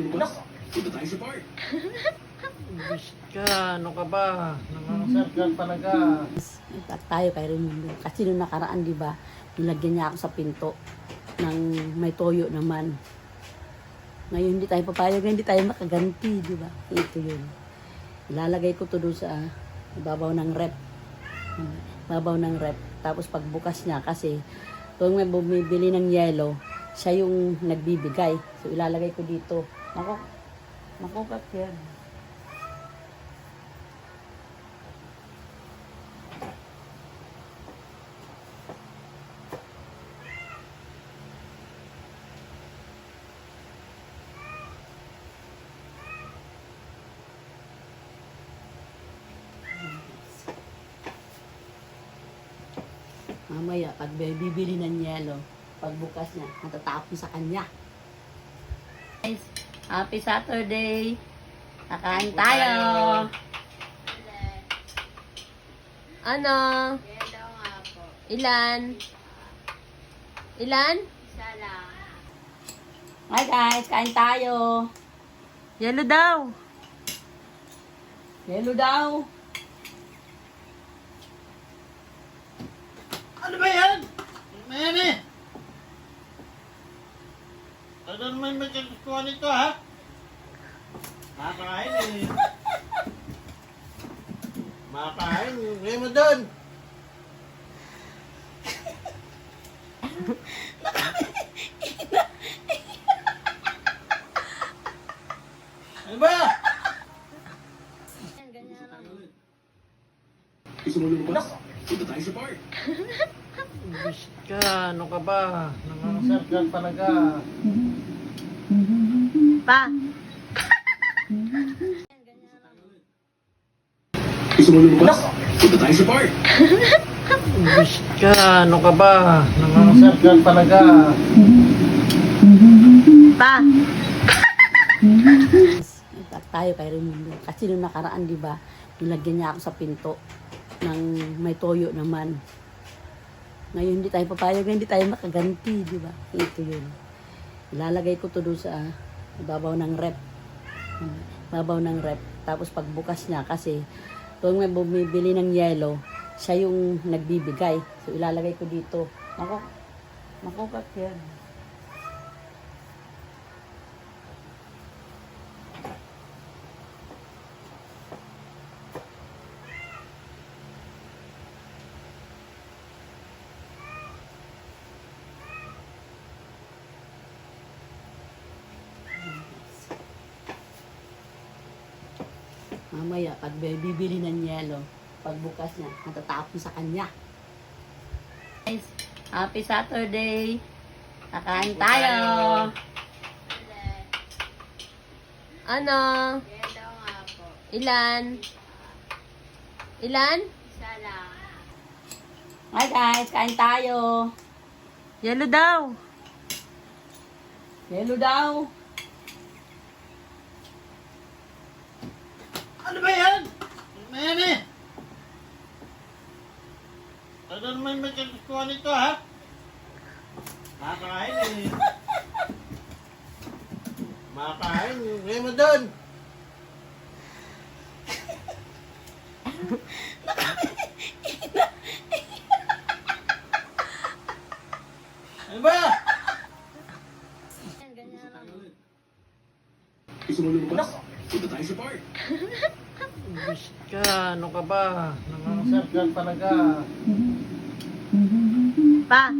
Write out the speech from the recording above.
Lumabas, punta tayo sa park. Bish ka, ano ka ba? Nangangasargan talaga. At tayo kay Raimundo. Kasi nung nakaraan, di ba, nilagyan niya ako sa pinto ng may toyo naman. Ngayon hindi tayo papayag, hindi tayo makaganti, di ba? Ito yun. Ilalagay ko to doon sa babaw ng rep. Babaw ng rep. Tapos pagbukas niya, kasi tuwing may bumibili ng yelo, siya yung nagbibigay. So ilalagay ko dito. Nako, kakyan. Mamaya, pag bibili ng yelo, pagbukas niya, matatapon sa kanya. Guys, happy Saturday! Kakain tayo! Ano? Yelo nga po. Ilan? Ilan? Isa lang. Hi guys, kain tayo! Yelo daw. Yelo daw! Ano ba yan? Mene! Ano naman may kagkuhan nito, ha? Makakain eh. Makakain. Ngayon mo doon. Ano ba? Ganyan lang. Gusto mo lumabas, punta tayo sa park. Bish ka, ano ka ba? Nangangasargan talaga. Pa! Gusto mo lumabas, punta tayo sa park. Bish ka, ano ka ba? Nangangasargan talaga. Pa! At tayo kay Raimundo. Kasi nung nakaraan, di ba, nilagyan niya ako sa pinto ng may toyo naman. Ngayon hindi tayo papayag, hindi tayo makaganti, di ba? Ito yun. Ilalagay ko to doon sa babaw ng rep. Babaw ng rep. Tapos pagbukas niya, kasi tuwing may bumibili ng yelo, siya yung nagbibigay. So ilalagay ko dito. Nako, kakyan. Mamaya, pag bibili ng yelo, pagbukas niya, matatapon sa kanya. Guys, happy Saturday! Kakain tayo! Ano? Yelo nga po. Ilan? Ilan? Isa lang. Hi guys, kain tayo! Yelo daw. Yelo daw! Ano ba yan? Mene! Ano naman may kagkuhan nito, ha? Makakain eh. Makakain. Ngayon mo doon. Ano ba? Ganyan lang. Gusto mo lumabas, punta tayo sa park. Bish ka, ano ka ba? Nangangasargan talaga. Pa!